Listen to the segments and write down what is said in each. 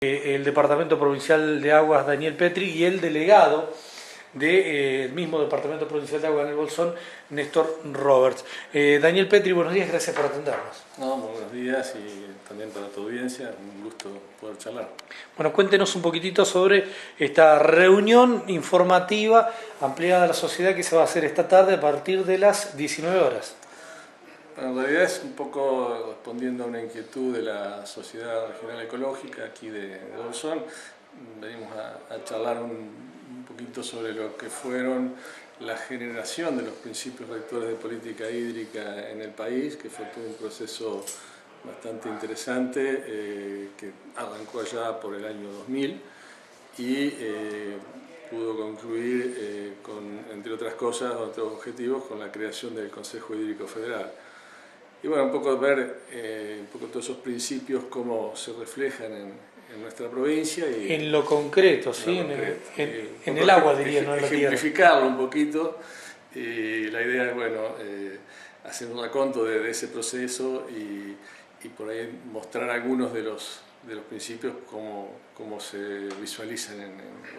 El Departamento Provincial de Aguas, Daniel Petri, y el delegado del mismo Departamento Provincial de Aguas en el Bolsón, Néstor Roberts. Daniel Petri, buenos días, gracias por atendernos. No, muy buenos días y también para tu audiencia, un gusto poder charlar. Bueno, cuéntenos un poquitito sobre esta reunión informativa ampliada a la sociedad que se va a hacer esta tarde a partir de las 19 horas. Bueno, en realidad es un poco respondiendo a una inquietud de la Sociedad Regional Ecológica aquí de Bolsón. Venimos a charlar un poquito sobre lo que fueron la generación de los principios rectores de política hídrica en el país, que fue todo un proceso bastante interesante que arrancó allá por el año 2000 y pudo concluir con, entre otras cosas, otros objetivos, con la creación del Consejo Hídrico Federal. Y bueno, un poco ver un poco todos esos principios, cómo se reflejan en nuestra provincia. Y en lo concreto, ¿sí? En el agua, diría, no en la tierra. Ejemplificarlo un poquito. Y la idea es, bueno, hacer un raconto de ese proceso y por ahí mostrar algunos de los principios, cómo se visualizan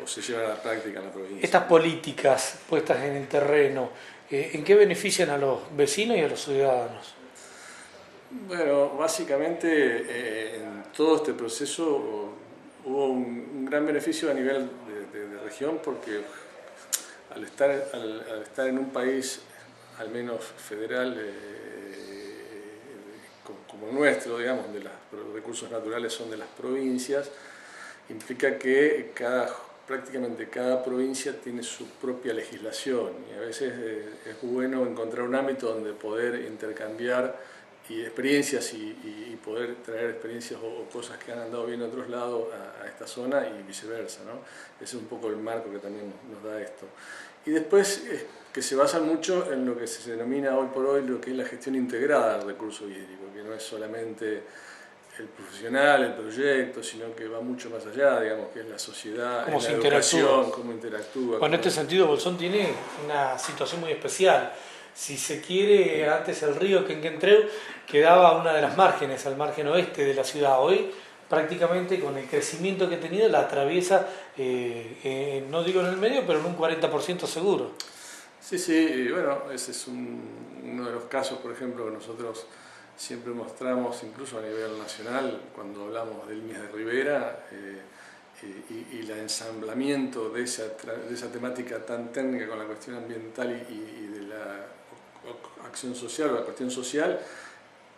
o se llevan a la práctica en la provincia. Estas políticas puestas en el terreno, ¿en qué benefician a los vecinos y a los ciudadanos? Bueno, básicamente en todo este proceso hubo un gran beneficio a nivel de región, porque al estar en un país, al menos federal, como nuestro, digamos, donde los recursos naturales son de las provincias, implica que prácticamente cada provincia tiene su propia legislación y a veces es bueno encontrar un ámbito donde poder intercambiar y experiencias y poder traer experiencias o cosas que han andado bien en otros lados a esta zona y viceversa, ¿no? Ese es un poco el marco que también nos da esto. Y después que se basa mucho en lo que se denomina hoy por hoy lo que es la gestión integrada del recurso hídrico, que no es solamente el profesional, el proyecto, sino que va mucho más allá, digamos, que es la sociedad, cómo es se la educación, cómo interactúa. Bueno, en este sentido Bolsón tiene una situación muy especial. Si se quiere, antes el río Quenquentreu quedaba a una de las márgenes, al margen oeste de la ciudad. Hoy, prácticamente con el crecimiento que ha tenido, la atraviesa, no digo en el medio, pero en un 40% seguro. Sí, sí, bueno, ese es uno de los casos, por ejemplo, que nosotros siempre mostramos, incluso a nivel nacional, cuando hablamos de líneas de ribera y el ensamblamiento de esa temática tan técnica con la cuestión ambiental y de la acción social o la cuestión social,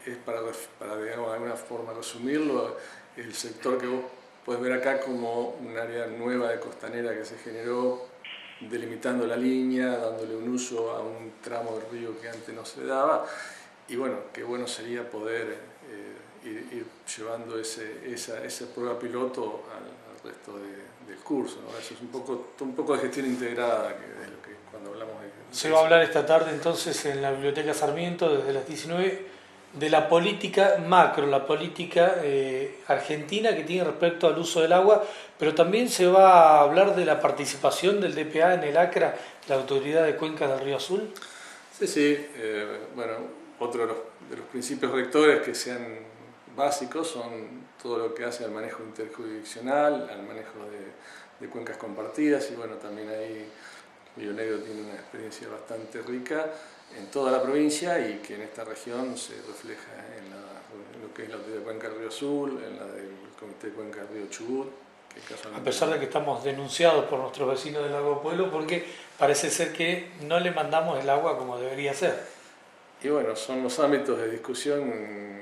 es para digamos, de alguna forma resumirlo, el sector que vos podés ver acá como un área nueva de costanera que se generó delimitando la línea, dándole un uso a un tramo del río que antes no se le daba, y bueno, qué bueno sería poder ir llevando esa prueba piloto al resto del curso, ¿no? Eso es un poco de gestión integrada, que es lo que cuando hablamos de... Se va a hablar esta tarde entonces en la Biblioteca Sarmiento desde las 19 de la política macro, la política argentina que tiene respecto al uso del agua, pero también se va a hablar de la participación del DPA en el ACRA, la Autoridad de Cuencas del Río Azul. Sí, sí, bueno, otro de los principios rectores que sean básicos son todo lo que hace al manejo interjurisdiccional, al manejo de cuencas compartidas, y bueno, también ahí Río Negro tiene una experiencia bastante rica en toda la provincia y que en esta región se refleja en lo que es la Autoridad de Cuenca del Río Azul, en la del Comité de Cuenca del Río Chubut. A pesar de que estamos denunciados por nuestros vecinos del Lago Pueblo porque parece ser que no le mandamos el agua como debería ser. Y bueno, son los ámbitos de discusión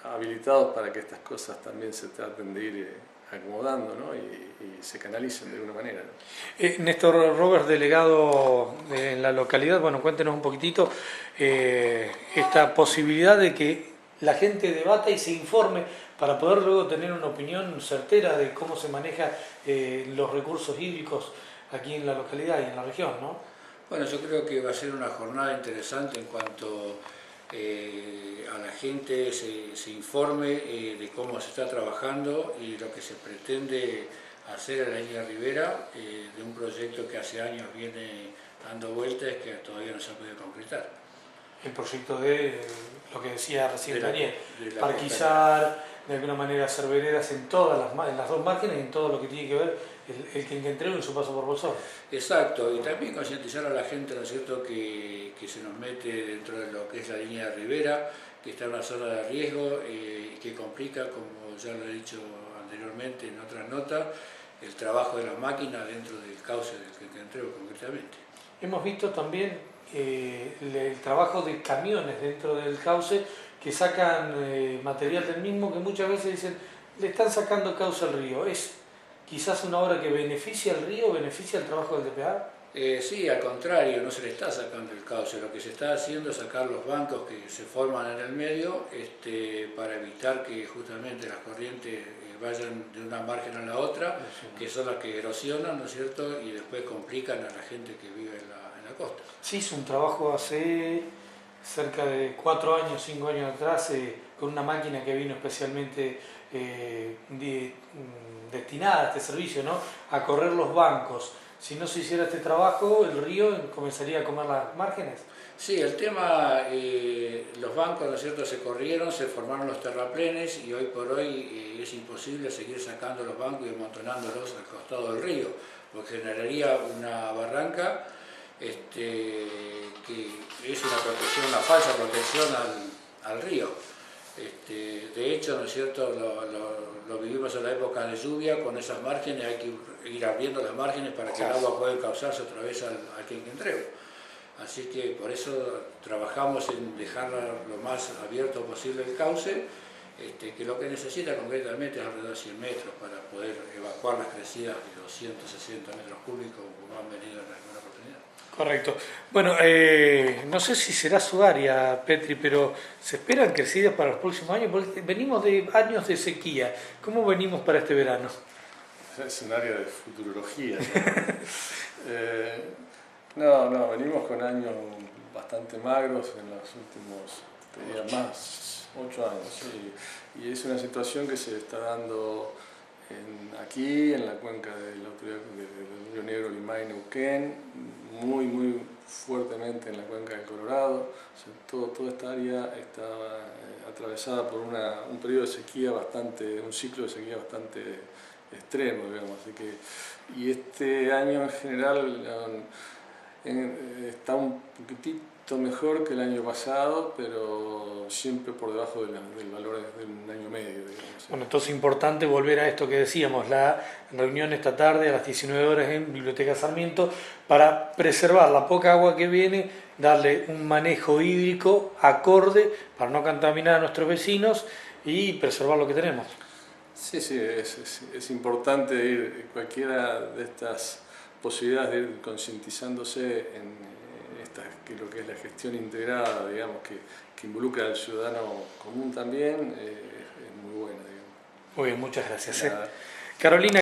habilitados para que estas cosas también se traten de ir acomodando, ¿no? y se canalicen de alguna manera, ¿no? Néstor Roberts, delegado en la localidad, bueno, cuéntenos un poquitito esta posibilidad de que la gente debata y se informe para poder luego tener una opinión certera de cómo se manejan los recursos hídricos aquí en la localidad y en la región, ¿no? Bueno, yo creo que va a ser una jornada interesante en cuanto a la gente se informe de cómo se está trabajando y lo que se pretende hacer en la línea Ribera, de un proyecto que hace años viene dando vueltas y que todavía no se ha podido concretar. El proyecto de lo que decía recién Daniel, parquizar, de alguna manera hacer veredas en en las dos márgenes, en todo lo que tiene que ver el Quinquentreu en su paso por Bolsón. Exacto, y también concientizar a la gente, ¿no es cierto?, que se nos mete dentro de lo que es la línea de ribera, que está en una zona de riesgo, que complica, como ya lo he dicho anteriormente en otras notas, el trabajo de las máquinas dentro del cauce del Quinquentreu concretamente. Hemos visto también el trabajo de camiones dentro del cauce que sacan material del mismo, que muchas veces dicen, le están sacando cauce al río. ¿Es quizás una obra que beneficia al río, beneficia el trabajo del DPA? Sí, al contrario, no se le está sacando el cauce, lo que se está haciendo es sacar los bancos que se forman en el medio para evitar que justamente las corrientes vayan de una margen a la otra, que son las que erosionan, ¿no es cierto?, y después complican a la gente que vive en la costa. Sí, hizo un trabajo hace cerca de 4 años, 5 años atrás, con una máquina que vino especialmente destinada a este servicio, ¿no?, a correr los bancos. Si no se hiciera este trabajo, el río comenzaría a comer las márgenes. Sí, el tema, los bancos, ¿no es cierto?, se corrieron, se formaron los terraplenes y hoy por hoy es imposible seguir sacando los bancos y amontonándolos al costado del río, porque generaría una barranca que es una falsa protección al río. De hecho, ¿no es cierto?, lo vivimos en la época de lluvia, con esas márgenes hay que ir abriendo las márgenes para que el agua pueda causarse otra vez al Quinquentreu. Así que por eso trabajamos en dejar lo más abierto posible el cauce, que lo que necesita concretamente es alrededor de 100 metros para poder evacuar las crecidas de 260 metros cúbicos como han venido en alguna oportunidad. Correcto. Bueno, no sé si será su área, Petri, pero ¿se esperan crecidas para los próximos años? Porque venimos de años de sequía. ¿Cómo venimos para este verano? Es un área de futurología. No, venimos con años bastante magros en los últimos, te diría, más 8 años. ¿Sí? Y es una situación que se está dando aquí, en la cuenca del Río Negro, Limay, Neuquén, muy fuertemente en la cuenca del Colorado. O sea, toda esta área está atravesada por un periodo de sequía un ciclo de sequía bastante extremo, digamos. Así que, y este año en general está un poquitito mejor que el año pasado, pero siempre por debajo del valor de un año medio, digamos. Bueno, entonces es importante volver a esto que decíamos, la reunión esta tarde a las 19 horas en Biblioteca Sarmiento, para preservar la poca agua que viene, darle un manejo hídrico acorde para no contaminar a nuestros vecinos y preservar lo que tenemos. Sí, es importante ir, cualquiera de estas posibilidades de ir concientizándose en lo que es la gestión integrada, digamos, que involucra al ciudadano común también, es muy buena, digamos. Muy bien, muchas gracias. Carolina.